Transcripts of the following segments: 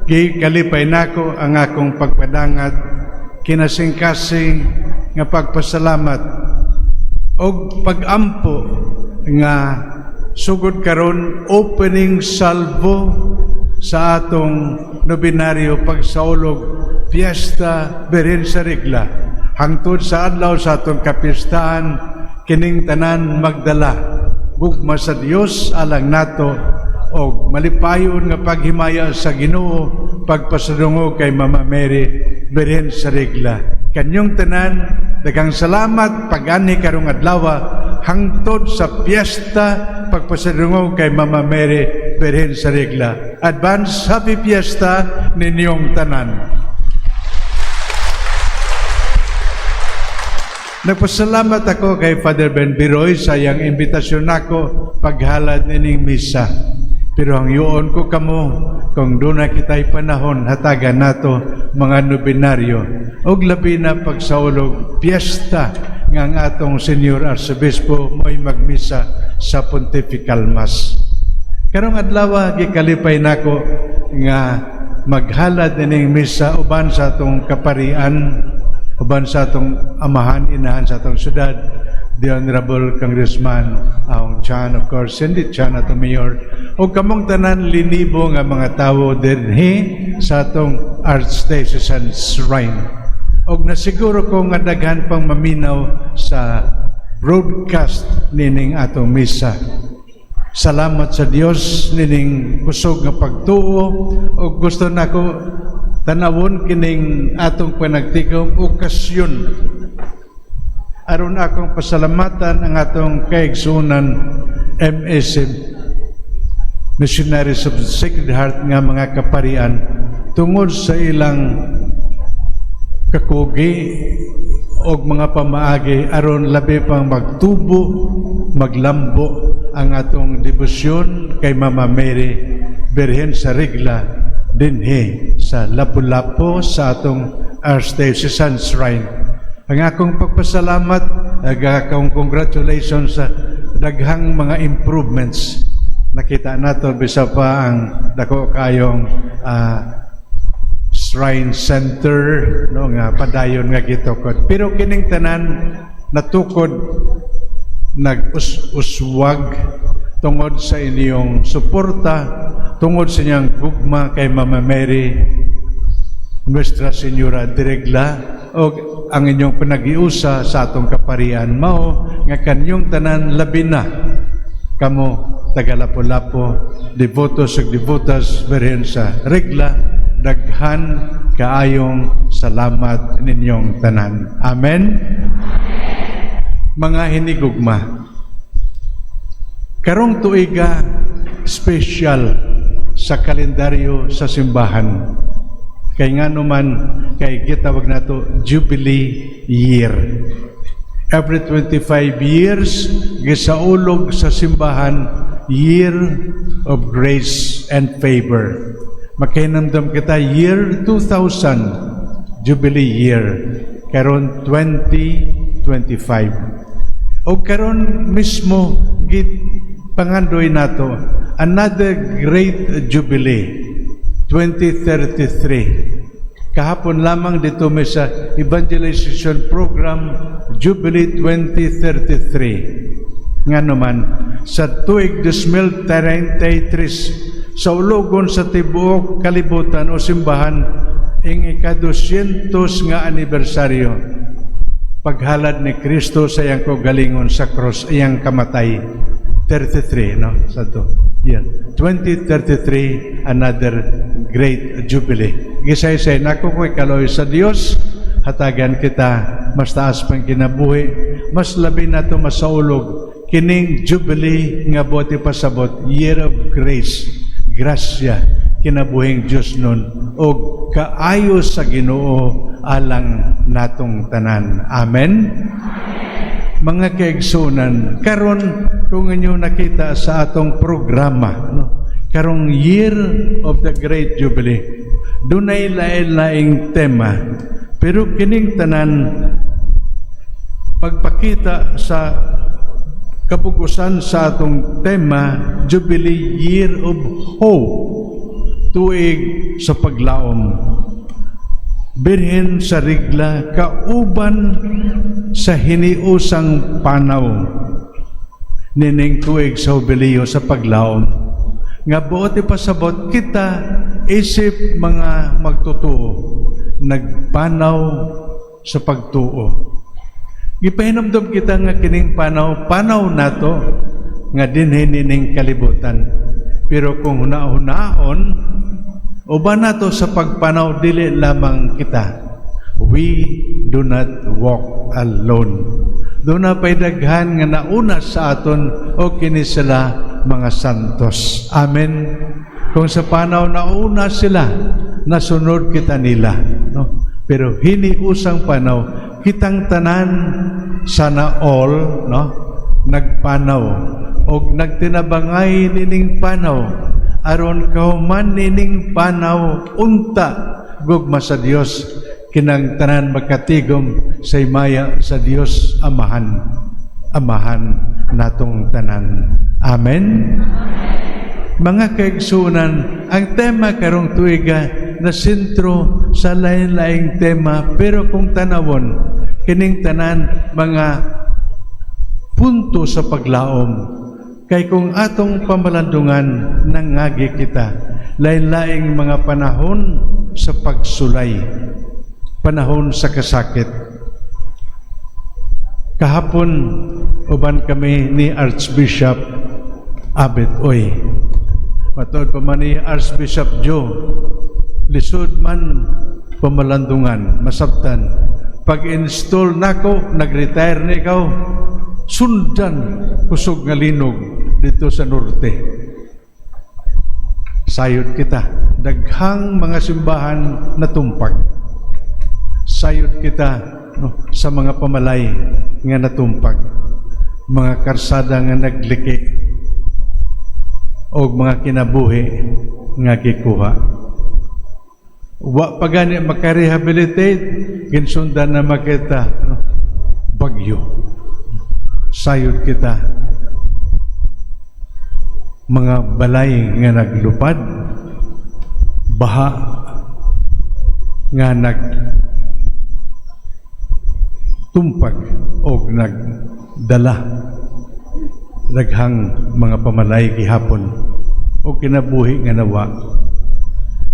gikalipay nako ang akong pagpadangat kinasing-kasing nga pagpasalamat og pagampo nga sugod karon opening salvo sa atong nobinaryo pagsaulog Fiesta Birhen sa Regla hangtod sa adlaw sa atong kapistahan kining tanan magdala gugma sa Dios alang nato og malipayon nga paghimaya sa Ginoo pagpasadungo kay Mama Mary Birhen sa Regla. Kanyong tanan daghang salamat pag-ani karong adlaw hangtod sa piyesta pagpasadungo kay Mama Mary Birhen sa Regla. Advance happy fiesta ninyong tanan. Nagpasalamat ako kay Father Ben Biroy sa iyang imbitasyon nako paghalad nining misa. Pero ang yuon ko kamo kung doon na kita'y panahon hatagan nato mga nobinaryo og labi na pagsaulog piyesta nga ang atong Senior Arcebispo mo'y magmisa sa Pontifical Mass. Karong adlaw gikalipay nako nga maghalad nining misa uban sa atong kaparian, uban sa atong amahan inahan sa atong syudad, the Honorable Congressman Aung Chan, of course, hindi Chan atong mayor, o kamong tanan linibo nga mga tawo dinhi sa atong Archdiocesan Shrine. Og nasiguro ko nga daghan pang maminaw sa broadcast nining atong misa. Salamat sa Dios nining kusog nga pagtuo og gusto nako tanawon kining atong panagtigom okasyon aron akong pasalamatan ang atong kaigsunan MSM Missionaries of the Sacred Heart nga mga kaparian tungod sa ilang kakugi og mga pamaagi aron labi pang magtubo maglambo ang atong debosyon kay Mama Mary Birhen sa Regla dinhi sa Lapu-Lapu sa atong Archdiocesan Shrine. Ang akong pagpasalamat, akong congratulations sa daghang mga improvements. Nakita nato bisa pa ang dako kayong Shrine Center no nga padayon nga gitukod. Pero kining tanan natukod nag-uswag tungod sa inyong suporta, tungod sa inyong gugma kay Mama Mary Nuestra Señora de Regla o ang inyong panagiusa sa atong kaparian mao nga kanyong tanan labi na kamo taga Lapu-Lapu devotos ug devotas Birhen sa Regla daghan kaayong salamat ninyong tanan. Amen. Mga hinigugma, karong tuiga special sa kalendaryo sa simbahan. Kay nga naman, kay gitawag nato Jubilee Year. Every 25 years, gisaulog sa simbahan, Year of Grace and Favor. Makinamdam kita, Year 2000, Jubilee Year. Karon 2025. O karon mismo, pangandoy nato, another great Jubilee. 2033. Kahapon lamang dito may sa evangelization program Jubilee 2033. Nga naman, sa tuig 2033 sa ulogon sa tibuok kalibutan o simbahan ing ika-200 nga anibersaryo paghalad ni Kristo sa iyang kaugalingon sa cross, iyang kamatay. 33, no? Sa to. Yan. 2033, another great jubilee. Gisay-say, nako ko'y kaloy sa Dios, hatagan kita, mas taas pang kinabuhi, mas labi na to masaulog, kining jubilee nga buti pasabot, year of grace, grasya, kinabuhing Diyos nun, o kaayo sa Ginoo alang natong tanan. Amen? Mga kaigsunan, karon kung inyo nakita sa atong programa, no? Karong Year of the Great Jubilee, dunay lain-laing tema, pero kining tanan pagpakita sa kapugusan sa atong tema, Jubilee Year of Hope. tuig sa paglaom. Birhen sa regla kauban sa hiniusang panaw nining tuig sa Jubileo sa paglaom. Nga buot ipasabot kita isip mga magtutuo, nagpanaw sa pagtuo. Gipahinumdum kita nga kining panaw nato nga dinhi nining kalibutan. Pero kung hunaon, uban nato sa pagpanaw dili lamang kita. We do not walk alone. Doon na pa'y daghan nga nauna sa aton o kini sila mga santos. Amen. Kung sa panaw nauna sila, nasunod kita nila. No? Pero hiniusang panaw, kitang tanan sana all, no? Nagpanaw o nagtinabangay nining panaw aron kauman nining panaw unta gugma sa Dios kinang tanan magkatigom sa imaya sa Dios amahan natong tanan. Amen. Mga kaigsunan, ang tema karong tuiga na sentro sa lain-laing tema, pero kung tanawon kining tanan mga punto sa paglaom. Kay kung atong pamalandungan nangagi kita, lain-laing mga panahon sa pagsulay, panahon sa kasakit. Kahapon, uban kami ni Archbishop Abet Oy. Matod pa man ni Archbishop Joe, lisod man pamalandungan, masabtan. Pag-install nako, nag-retire na ikaw, sundan kusog nga linog dito sa norte. Sayod kita, daghang mga simbahan na tumpag. Sayod kita sa mga pamalay nga natumpag, mga karsada nga nagliki o mga kinabuhi nga gikuha. Wa pa gani makarehabilitate, ginsundan na makita bagyo. Sayod kita, mga balay nga naglupad, baha nga nagtumpag o nagdala daghang mga pamalay gihapon o kinabuhi nga nawa.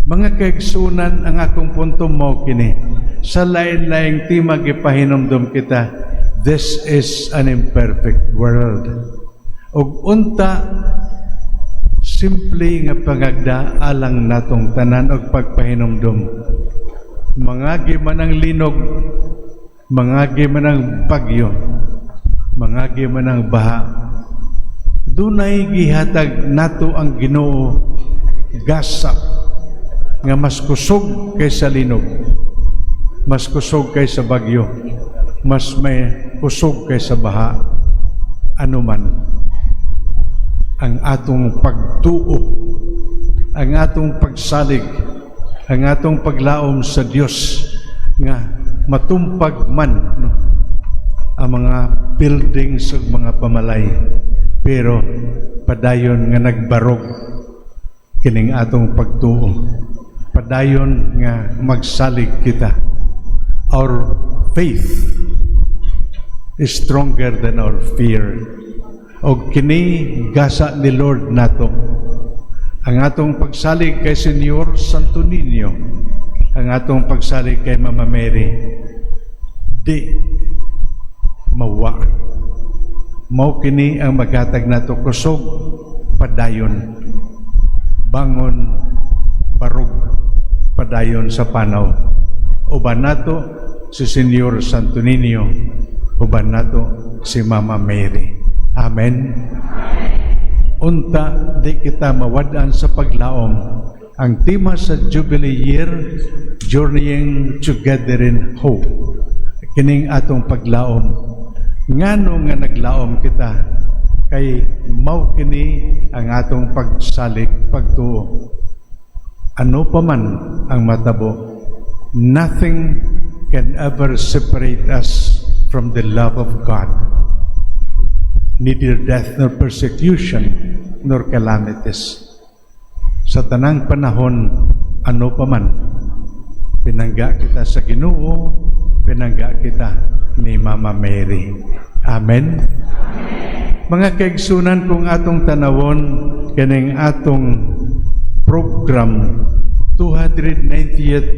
Mga kaigsunan, ang akong punto mo kini, sa lain-laing tema gipahinumdum kita, this is an imperfect world. Og unta, simple nga pangagda alang natong tanan og pagpahinumdum. Mangagi man ang linog, mangagi man ang bagyo, mangagi man ang baha, dunay gihatag nato ang Ginoo gasa nga mas kusog kaysa linog, mas kusog kaysa bagyo, mas may kusog kaysa baha. Ano man ang atong pagtuo, ang atong pagsalig, ang atong paglaom sa Dios nga matumpag man ang mga buildings ug mga pamalay, pero padayon nga nagbarog kining atong pagtuo, padayon nga magsalig kita. Our faith is stronger than our fear. O kini gasa ni Lord nato. Ang atong pagsalig kay Senyor Santo Niño, ang atong pagsalig kay Mama Mary, di mawa. Mao kini ang maghatag nato kusog, padayon, bangon, barog, padayon sa panaw. Uban nato si Senyor Santo Niño, uban nato si Mama Mary. Amen. Unta, di kita mawadaan sa paglaom. Ang tema sa Jubilee Year, Journeying Together in Hope. Kining atong paglaom. Ngano nga naglaom kita? Kay mao kini ang atong pagsalig, pagtuo. Ano pa man ang matabo, nothing can ever separate us from the love of God. Neither death nor persecution nor calamities. sa tanang panahon, ano pa man, pinangga kita sa Ginoo, pinangga kita ni Mama Mary. Amen. Mga kaigsunan, kung atong tanawon kaning atong program 290th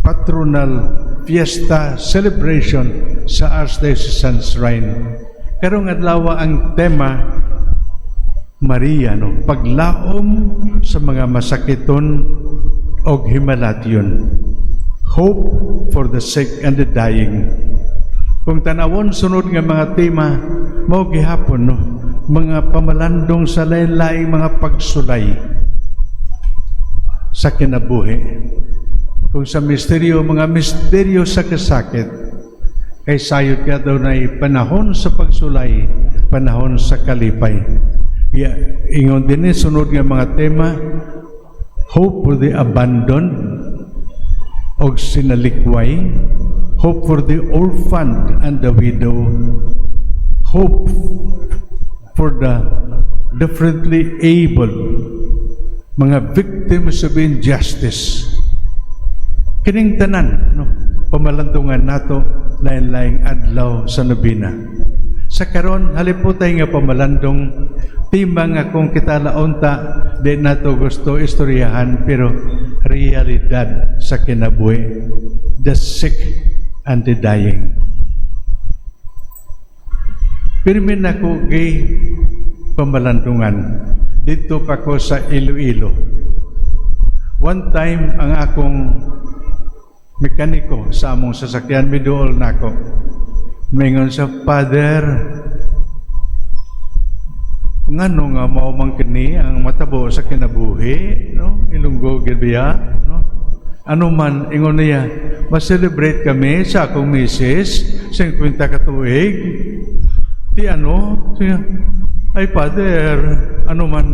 Patronal Fiesta Celebration sa Archdiocesan Shrine. Karong adlaw ang tema Maria, no, paglaom sa mga masakiton og himalatyon. Hope for the sick and the dying. Kung tanawon sunod nga mga tema, mao gihapon, no, mga pamalandong sa lain-laing mga pagsulay sa kinabuhi. Kung sa mga misteryo sa kasakit, kay sayod ka daw na panahon sa pagsulay, panahon sa kalipay. Ingon din sunod nga mga tema, hope for the abandoned og sinalikway, hope for the orphan and the widow, hope for the differently able, mga victims of injustice. Kining tanan, no, pamalandungan nato lain-laing adlaw sa nobina. Sa karon haliputay nga pamalandong timbang nga kung kita launta di nato gusto istoryahan, pero realidad sa kinabuhi, the sick and the dying. Pirmin ako kay pamalandungan dito pa ko sa Iloilo. One time ang akong mekaniko sa among sasakyan, miduol nako. Mingon sa, Father, ngano nga mao man kini ang matabo sa kinabuhi, no? Ilunggo gid biya, no? Ano man ingon niya, ma-celebrate kami sa akong misis 50 ka tuig. Di ano? Siya, ay Father, ano man,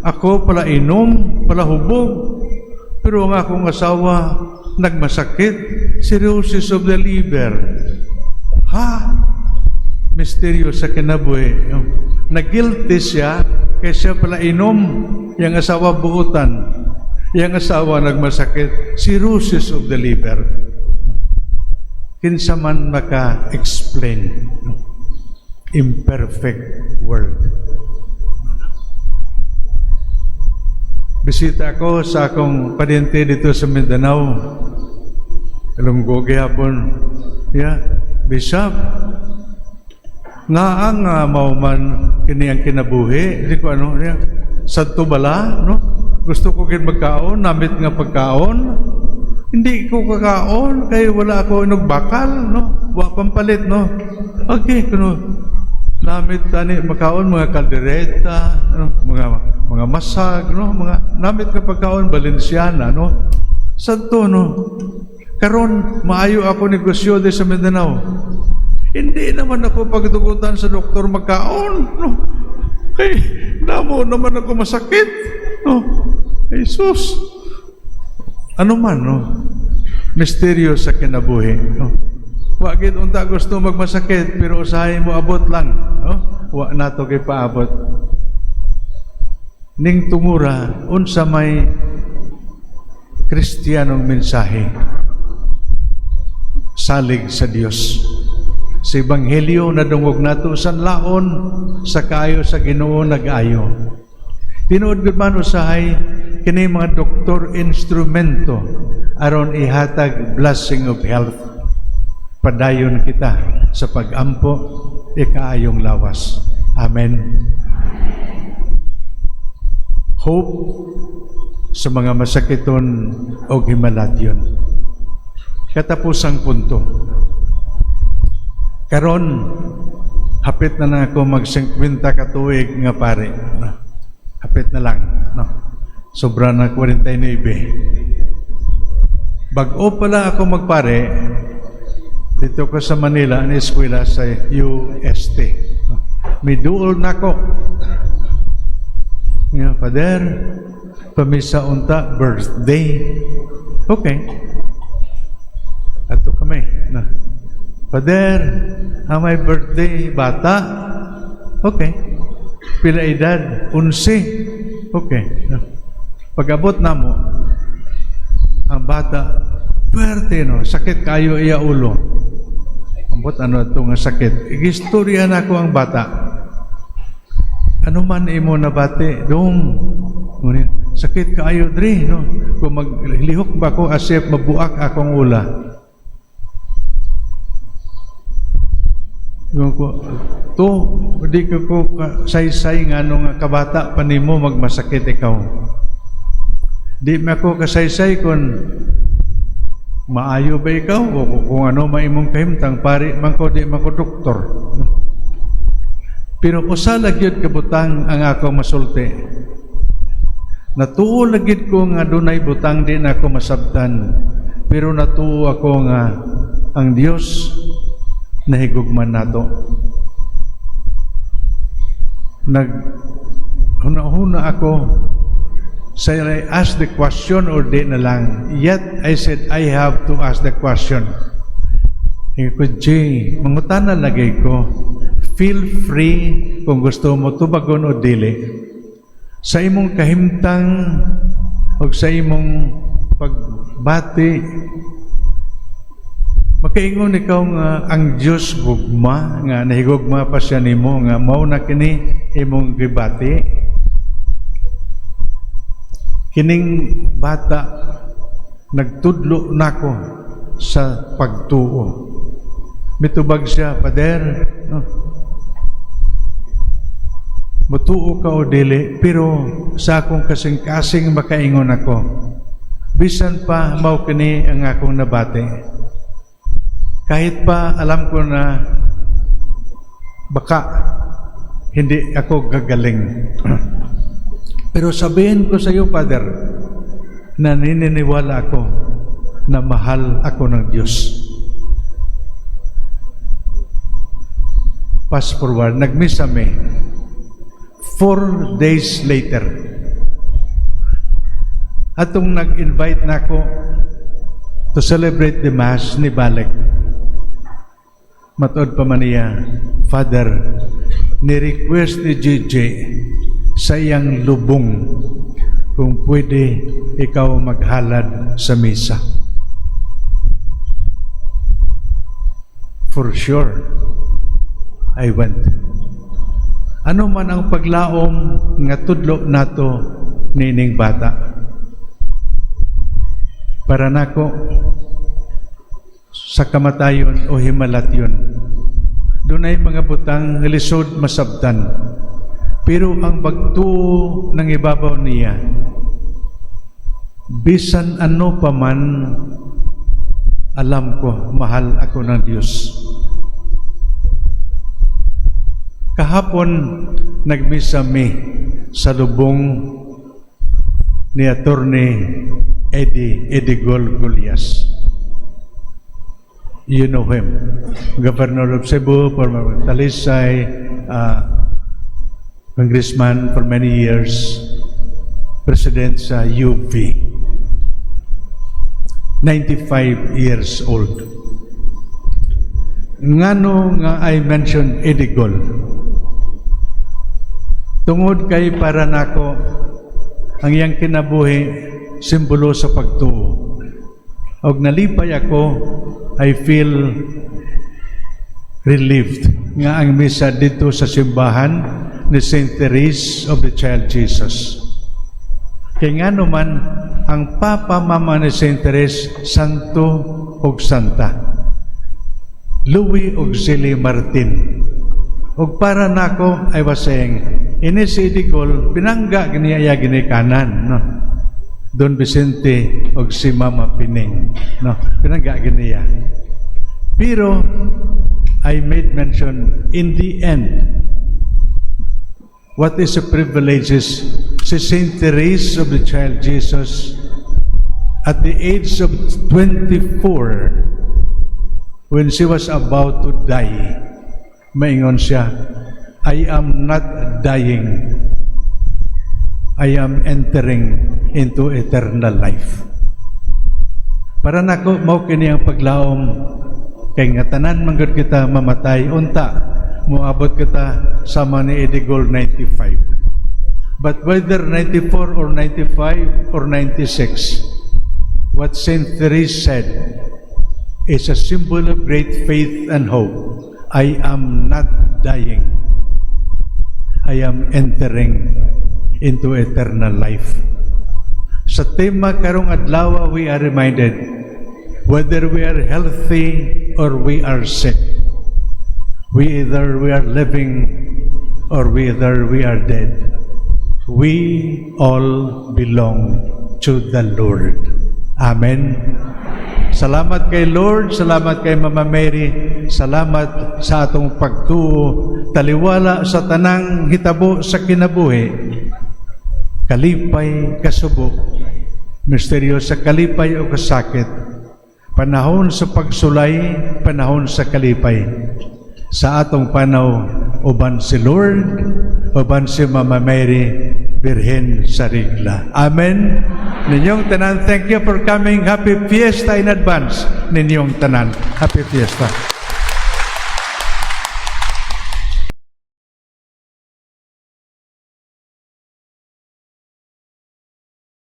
ako pala inom, pala hubog. Pero ang akong asawa nagmasakit, cirrhosis of the liver. Ha? Misteryo sa kinabuhi. Nag-guilty siya kaya siya pala inom. Yang asawa buutan. Yang asawa nagmasakit, cirrhosis of the liver. Kinsa man maka-explain. Imperfect world. Bisita ko sa akong padyente dito sa Mindanao. Ilunggo gihapon. Bishop, nga ang mauman kini ang kinabuhi, di ko ano, sadto bala, no? Gusto ko kin magkaon, namit nga pagkaon. Hindi ko kakaon kay wala ako inog bakal, no? Wa pampalit, no? Okay, kuno. Namit tani makaon mga kaldereta, no? mga masag, no? Mga namit nga pagkaon Valenciana, no? Sadto, no? Karon maayo ako negosyo di sa Mindanao. Hindi naman ako pagdugutan sa doktor magkaon, no? Kay namo naman ako masakit, no? Jesus. Ano man, no? Misteryo sa kinabuhi, no? Wa gid unta gusto magmasakit pero usahay mo abot lang, no? Wa nato kay paabot. Ning tumura unsa may Kristiyanong mensahe. Salig sa Dios. Sa Ebanghelyo na dungog nato sanlaon sa kaayo sa Ginoo nag-ayo. Tinuod gud man usahay kini mga doktor instrumento aron ihatag blessing of health. Padayon kita sa pag-ampo ikaayong lawas. Amen. Hope sa mga masakiton o himalatyon. Katapusang punto. Karon, hapit na ako mag-50 ka tuig nga pare. No? Hapit na lang. No? Sobra na 49. Bag-o pala ako magpare, dito ko sa Manila, ang eskwela sa UST. No? May duol na ako. Nga, Father, pamisa unta, birthday. Okay. Ato kami. Na. Father, ang may birthday, bata. Okay. Pila edad? 11. Okay. No. Pag-abot na mo, ang bata, puwerte no, sakit kayo iya ulo. Ambot ano ito nga sakit. Igistorya na ko ang bata. Ano man imo na bate, dong. Ngunit, sakit kayo dre, no? Kung maglihok ba ko asip mabuak akong ula. Yung ko, to, di ko saysay nga nung kabata pa nimo magmasakit ikaw. Di mo ako kasaysay kung maayo ba ikaw o kung ano maimong kahimtang pari man ko di man ko doktor. Pero usa lagyud kabutang ang ako masulti. Natuo lagid ko nga dunay butang din ako masabtan. Pero natuo ako nga ang Dios nahigugman nato. Huna-huna ako say I ask the question or di na lang. Yet I said I have to ask the question. Ko, Jay, mangutana lagay ko. Feel free kung gusto mo tubagon o dili. Sa imong kahimtang o sa imong pagbati, makaingon ikaw nga ang Diyos gugma, nga nahigugma pa siya nimo, nga mao na kini imong gibati. Kining bata nagtudlo nako sa pagtuo. Mitubag siya, Pader, no? Mutuo ka o dili, pero sa akong kasing-kasing makaingon ako. Bisan pa mao kini ang akong nabati. Kahit pa alam ko na baka hindi ako gagaling. Pero sabihin ko sa iyo, Father, na nininiwala ako na mahal ako ng Diyos. Fast forward, nagmisa me. 4 days later, atong nag-invite na ako to celebrate the Mass ni Balik. Matuod pa man niya, Father, ni-request ni JJ sa iyang lubong kung pwede ikaw maghalad sa misa. For sure, I went. Ano man ang paglaom nga tudlo nato nining bata. Para nako sa kamatayon o himalatyon. Doon ay mga butang lisod masabtan. Pero ang pagtuo ng ibabaw niya, bisan ano pa man, alam ko, mahal ako ng Diyos. Kahapon, nagmisa mi sa lubong ni Attorney Eddie Golias. You know him. Governor of Cebu, former Talisay, congressman for many years, president sa UV. 95 years old. Ngano nga I mentioned Eddie Gol. Tungod kay para nako ang iyang kinabuhi simbolo sa pagtuo. Og nalipay ako, I feel relieved nga ang misa dito sa simbahan ni Saint Therese of the Child Jesus. Kay nga naman ang Papa Mama ni Saint Therese, Santo og Santa. Louis Auxili Martin. Og para nako, I was saying, ini si Digol, pinangga giniyaya ginikanan, no? Don Vicente og si Mama Pining, no? Pinangga giniya. Pero, I made mention, in the end, what is the privileges si Saint Therese of the Child Jesus at the age of 24, when she was about to die, maingon siya, I am not dying. I am entering into eternal life. Para nako mao kini ang paglaom kay nga tanan manggod kita mamatay unta moabot kita sama ni Eddie Gol 95. But whether 94 or 95 or 96, what Saint Therese said is a symbol of great faith and hope. I am not dying. I am entering into eternal life. Sa tema karong adlaw, we are reminded whether we are healthy or we are sick, either we are living or whether we are dead, we all belong to the Lord. Amen. Salamat kay Lord, salamat kay Mama Mary, salamat sa atong pagtuo, taliwala sa tanang hitabo sa kinabuhi, kalipay, kasubo, misteryo sa kalipay o kasakit, panahon sa pagsulay, panahon sa kalipay. Sa atong panaw, uban si Lord, uban si Mama Mary, Birhen sa Regla. Amen. Ninyong tanan, thank you for coming. Happy Fiesta in advance. Ninyong tanan. Happy Fiesta.